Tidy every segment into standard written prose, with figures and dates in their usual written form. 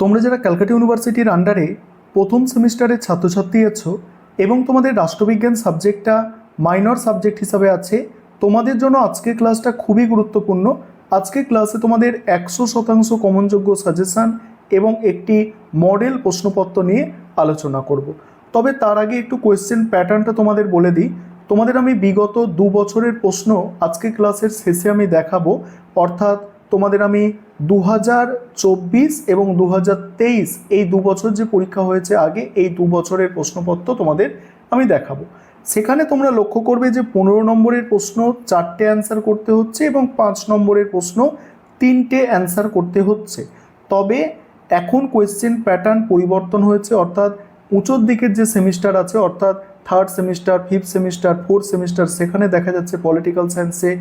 তোমরা যারা ক্যালকাটা ইউনিভার্সিটির আন্ডারে প্রথম সেমিস্টারের ছাত্রছাত্রী আছো এবং তোমাদের রাষ্ট্রবিজ্ঞান সাবজেক্টটা মাইনর সাবজেক্ট হিসাবে আছে, তোমাদের জন্য আজকের ক্লাসটা খুবই গুরুত্বপূর্ণ। আজকের ক্লাসে তোমাদের 100% কমনযোগ্য সাজেশান এবং একটি মডেল প্রশ্নপত্র নিয়ে আলোচনা করব। তবে তার আগে একটু কোয়েশ্চেন প্যাটার্নটা তোমাদের বলে দিই। তোমাদের আমি বিগত 2 বছরের প্রশ্ন আজকে ক্লাসের শেষে আমি দেখাবো, অর্থাৎ তোমাদের আমি 2024 এবং 2023 এই 2 বছর যে পরীক্ষা হয়েছে আগে, এই 2 বছরের প্রশ্নপত্র তোমাদের আমি দেখাবো। সেখানে তোমরা লক্ষ্য করবে যে 15 নম্বরের প্রশ্ন 4টে অ্যান্সার করতে হচ্ছে এবং 5 নম্বরের প্রশ্ন 3টে অ্যান্সার করতে হচ্ছে। তবে এখন কোয়েশ্চেন প্যাটার্ন পরিবর্তন হয়েছে, অর্থাৎ উঁচুর দিকের যে সেমিস্টার আছে, অর্থাৎ 3rd semester, 5th semester, 4th semester, সেখানে দেখা যাচ্ছে পলিটিক্যাল সায়েন্সে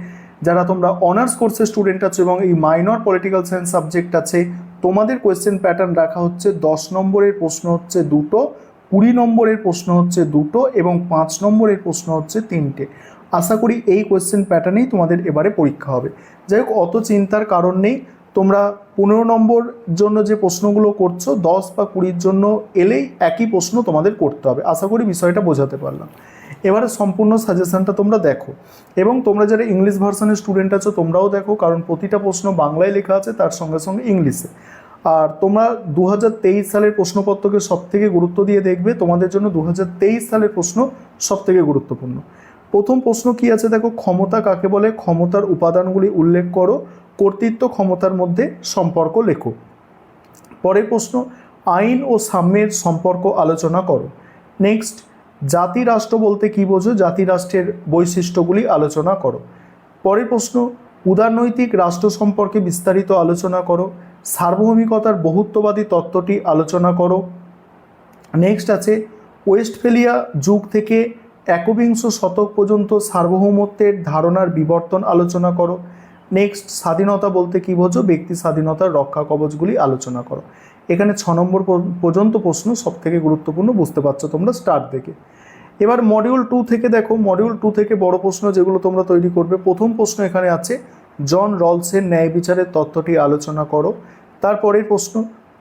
যারা তোমরা অনার্স কোর্সের স্টুডেন্ট আছো এবং এই মাইনর পলিটিক্যাল সায়েন্স সাবজেক্ট আছে, তোমাদের কোয়েশ্চেন প্যাটার্ন রাখা হচ্ছে 10 নম্বরের প্রশ্ন হচ্ছে 2টো, 20 নম্বরের প্রশ্ন হচ্ছে 2টো এবং 5 নম্বরের প্রশ্ন হচ্ছে 3টে। আশা করি এই কোয়েশ্চেন প্যাটার্নেই তোমাদের এবারে পরীক্ষা হবে। যাই হোক, অত চিন্তার কারণ নেই। তোমরা 15 নম্বর জন্য যে প্রশ্নগুলো করছো 10 বা 20-র জন্য এলেই একই প্রশ্ন তোমাদের করতে হবে। আশা করি বিষয়টা বোঝাতে পারলাম। এবারে সম্পূর্ণ সাজেশনটা তোমরা দেখো এবং তোমরা যারা ইংলিশ ভার্সনের স্টুডেন্ট আছো তোমরাও দেখো, কারণ প্রতিটা প্রশ্ন বাংলায় লেখা আছে, তার সঙ্গে সঙ্গে ইংলিশে। আর তোমরা 2023 সালের প্রশ্নপত্রকে সবথেকে গুরুত্ব দিয়ে দেখবে। তোমাদের জন্য 2023 সালের প্রশ্ন সবথেকে গুরুত্বপূর্ণ। প্রথম প্রশ্ন কি আছে দেখো, ক্ষমতা কাকে বলে, ক্ষমতার উপাদানগুলি উল্লেখ করো, কর্তৃত্ব ক্ষমতার মধ্যে সম্পর্ক লেখো। পরের প্রশ্ন, আইন ও সাম্যের সম্পর্ক আলোচনা করো। নেক্সট, জাতি রাষ্ট্র বলতে কী বোঝো, জাতি রাষ্ট্রের বৈশিষ্ট্যগুলি আলোচনা করো। পরের প্রশ্ন, উদারনৈতিক রাষ্ট্র সম্পর্কে বিস্তারিত আলোচনা করো। সার্বভৌমিকতার বহুত্ববাদী তত্ত্বটি আলোচনা করো। নেক্সট আছে, ওয়েস্টফেলিয়া যুগ থেকে একবিংশ শতক পর্যন্ত সার্বভৌমত্বের ধারণার বিবর্তন আলোচনা করো। নেক্সট, স্বাধীনতা বলতে কী বোঝো, ব্যক্তি স্বাধীনতার রক্ষা কবচগুলি আলোচনা করো। এখানে 6 নম্বর পর্যন্ত প্রশ্ন সবথেকে গুরুত্বপূর্ণ, বুঝতে পারছো তোমরা স্টার্ট থেকে। এবার মডিউল 2 থেকে দেখো, মডিউল 2 থেকে বড় প্রশ্ন যেগুলো তোমরা তৈরি করবে। প্রথম প্রশ্ন এখানে আছে, জন রলসের ন্যায় বিচারের তত্ত্বটি আলোচনা করো। তারপরের প্রশ্ন,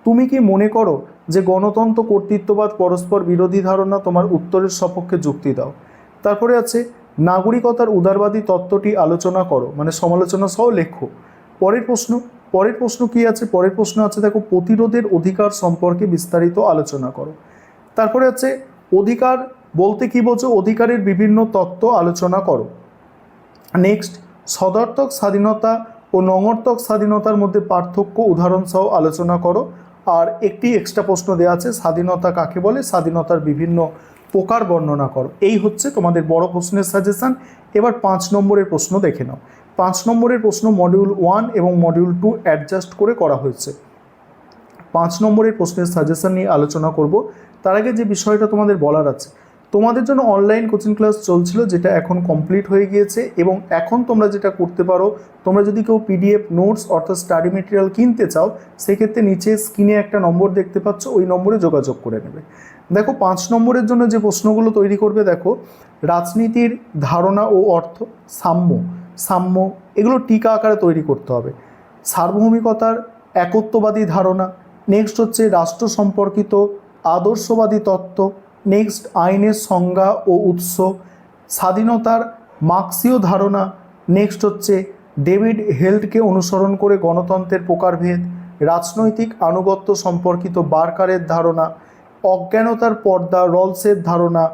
তুমি কি মনে করো যে গণতন্ত্র কর্তৃত্ববাদ পরস্পর বিরোধী ধারণা, তোমার উত্তরের সপক্ষে যুক্তি দাও। তারপরে আছে, নাগরিকতার উদারবাদী তত্ত্বটি আলোচনা করো, মানে সমালোচনা সহ লেখো। পরের প্রশ্ন কি আছে, পরের প্রশ্ন আছে দেখো, প্রতিরোধের অধিকার সম্পর্কে বিস্তারিত আলোচনা করো। তারপরে আছে, অধিকার বলতে কী বোঝো, অধিকারের বিভিন্ন তত্ত্ব আলোচনা করো। নেক্সট, সদর্থক স্বাধীনতা ও নঙর্থক স্বাধীনতার মধ্যে পার্থক্য উদাহরণ সহ আলোচনা করো। আর একটি এক্সট্রা প্রশ্ন দেওয়া আছে, স্বাধীনতা কাকে বলে, স্বাধীনতার বিভিন্ন প্রকার বর্ণনা করো। এই হচ্ছে তোমাদের বড় প্রশ্নের সাজেশান। এবার 5 নম্বরের প্রশ্ন দেখে নাও। 5 নম্বরের প্রশ্ন মডিউল 1 এবং মডিউল 2 অ্যাডজাস্ট করে করা হয়েছে। 5 নম্বরের প্রশ্নের সাজেশন নিয়ে আলোচনা করব। তার আগে যে বিষয়টা তোমাদের বলার আছে, তোমাদের জন্য অনলাইন কোচিং ক্লাস চলছিল, যেটা এখন কমপ্লিট হয়ে গিয়েছে এবং এখন তোমরা যেটা করতে পারো, তোমরা যদি কেউ পিডিএফ নোটস অর্থাৎ স্টাডি মেটেরিয়াল কিনতে চাও, সেক্ষেত্রে নিচে স্ক্রিনে একটা নম্বর দেখতে পাচ্ছ, ওই নম্বরে যোগাযোগ করে নেবে। দেখো 5 নম্বরের জন্য যে প্রশ্নগুলো তৈরি করবে, দেখো রাজনীতির ধারণা ও অর্থ, সাম্য এগুলো টিকা আকারে তৈরি করতে হবে। সার্বভৌমিকতার একত্ববাদী ধারণা। নেক্সট হচ্ছে রাষ্ট্র সম্পর্কিত আদর্শবাদী তত্ত্ব। নেক্সট, আইনের সংজ্ঞা ও উৎস, স্বাধীনতার মার্ক্সীয় ধারণা। নেক্সট হচ্ছে ডেভিড হেল্টকে অনুসরণ করে গণতন্ত্রের প্রকারভেদ, রাজনৈতিক আনুগত্য সম্পর্কিত বার্কারের ধারণা, অজ্ঞানতার পর্দা রলসের ধারণা,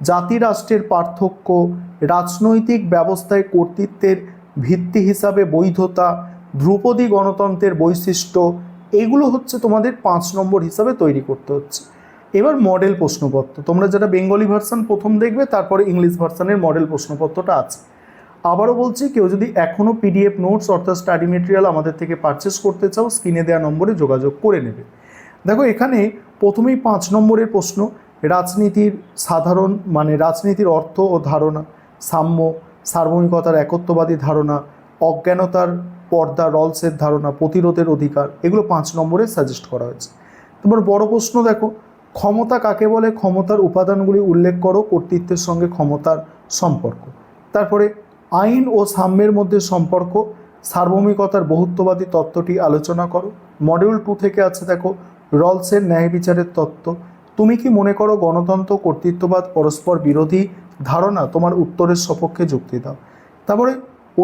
জাতি রাষ্ট্রের পার্থক্য, রাজনৈতিক ব্যবস্থায় কর্তৃত্বের ভিত্তি হিসাবে বৈধতা, ধ্রুপদী গণতন্ত্রের বৈশিষ্ট্য। এগুলো হচ্ছে তোমাদের 5 নম্বর হিসাবে তৈরি করতে হচ্ছে। এবার মডেল প্রশ্নপত্র, তোমরা যারা বেঙ্গলি ভার্সান প্রথম দেখবে, তারপরে ইংলিশ ভার্সানের মডেল প্রশ্নপত্রটা আছে। আবারও বলছি, কেউ যদি এখনও পিডিএফ নোটস অর্থাৎ স্টাডি মেটেরিয়াল আমাদের থেকে পারচেস করতে চাও, স্ক্রিনে দেওয়া নম্বরে যোগাযোগ করে নেবে। দেখো এখানে প্রথমেই 5 নম্বরের প্রশ্ন, রাজনীতির সাধারণ মানে রাজনীতির অর্থ ও ধারণা, সার্বভৌমিকতার একত্ববাদী ধারণা, অজ্ঞানতার পর্দা রলসের ধারণা, প্রতিরোধের অধিকার, এগুলো 5 নম্বরে সাজেস্ট করা হয়েছে। তোমার বড় প্রশ্ন দেখো, ক্ষমতা কাকে বলে, ক্ষমতার উপাদানগুলি উল্লেখ করো, কর্তৃত্বের সঙ্গে ক্ষমতার সম্পর্ক। তারপরে আইন ও সাম্যের মধ্যে সম্পর্ক, সার্বভৌমিকতার বহুত্ববাদী তত্ত্বটি আলোচনা করো। মডিউল 2 থেকে আছে দেখো, রলসের ন্যায় বিচারের তত্ত্ব। তুমি কি মনে করো গণতন্ত্র কর্তৃত্ববাদ পরস্পর বিরোধী ধারণা? তোমার উত্তরের সপক্ষে যুক্তি দাও। তারপরে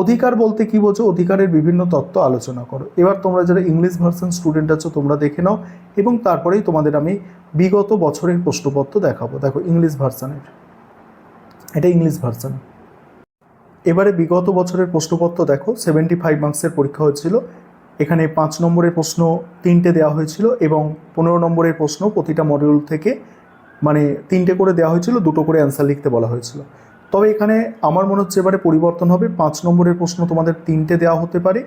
অধিকার বলতে কি বোঝো? অধিকারের বিভিন্ন তত্ত্ব আলোচনা করো। এবার তোমরা যারা ইংলিশ ভার্সন স্টুডেন্ট আছো তোমরা দেখে নাও এবং তারপরেই তোমাদের আমি বিগত বছরের প্রশ্নপত্র দেখাবো। দেখো ইংলিশ ভার্সনের, এটা ইংলিশ ভার্সন। এবারে বিগত বছরের প্রশ্নপত্র দেখো, 75 মার্কসের পরীক্ষা হয়েছিল। এখানে 5 নম্বরের প্রশ্ন 3টে দেওয়া হয়েছিল এবং 15 নম্বরের প্রশ্ন প্রতিটা মডিউল থেকে মানে 3টে করে দেওয়া হয়েছিল, 2টো করে অ্যান্সার লিখতে বলা হয়েছিল। তবে এখানে আমার মনে হচ্ছে এবারে পরিবর্তন হবে, 5 নম্বরের প্রশ্ন তোমাদের 3টে দেওয়া হতে পারে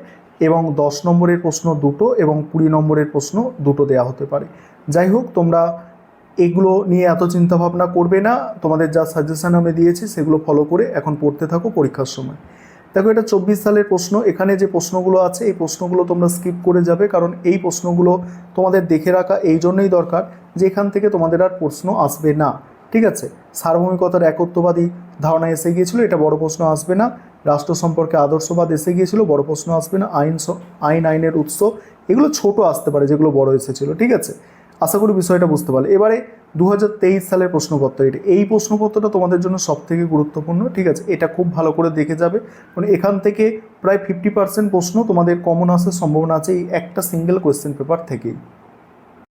এবং 10 নম্বরের প্রশ্ন 2টো এবং 20 নম্বরের প্রশ্ন 2টো দেওয়া হতে পারে। যাই হোক, তোমরা এগুলো নিয়ে এত চিন্তা ভাবনা করবে না, তোমাদের যা সাজেশন আমি দিয়েছি সেগুলো ফলো করে এখন পড়তে থাকো পরীক্ষার সময়। দেখো এটা 24 সালের প্রশ্ন। এখানে যে প্রশ্নগুলো আছে এই প্রশ্নগুলো তোমরা স্কিপ করে যাবে, কারণ এই প্রশ্নগুলো তোমাদের দেখে রাখা এই জন্যই দরকার যে এখান থেকে তোমাদের আর প্রশ্ন আসবে না। ঠিক আছে, সার্বভৌমিকতার একত্ববাদী ধারণা এসে গিয়েছিল, এটা বড় প্রশ্ন আসবে না। রাষ্ট্র সম্পর্কে আদর্শবাদ এসে গিয়েছিল, বড় প্রশ্ন আসবে না। আইনের উৎস, এগুলো ছোট আসতে পারে যেগুলো বড় এসেছিল। ঠিক আছে, আশা করি বিষয়টা বুঝতে পারলে। এবারে 2023 সালের প্রশ্নপত্র, এই প্রশ্নপত্রটা তোমাদের জন্য সবথেকে গুরুত্বপূর্ণ। ঠিক আছে, এটা খুব ভালো করে দেখে যাবে, কারণ এখান থেকে প্রায় 50% প্রশ্ন তোমাদের কমন আসার সম্ভাবনা আছে এই একটা সিঙ্গেল কোয়েশ্চেন পেপার থেকেই।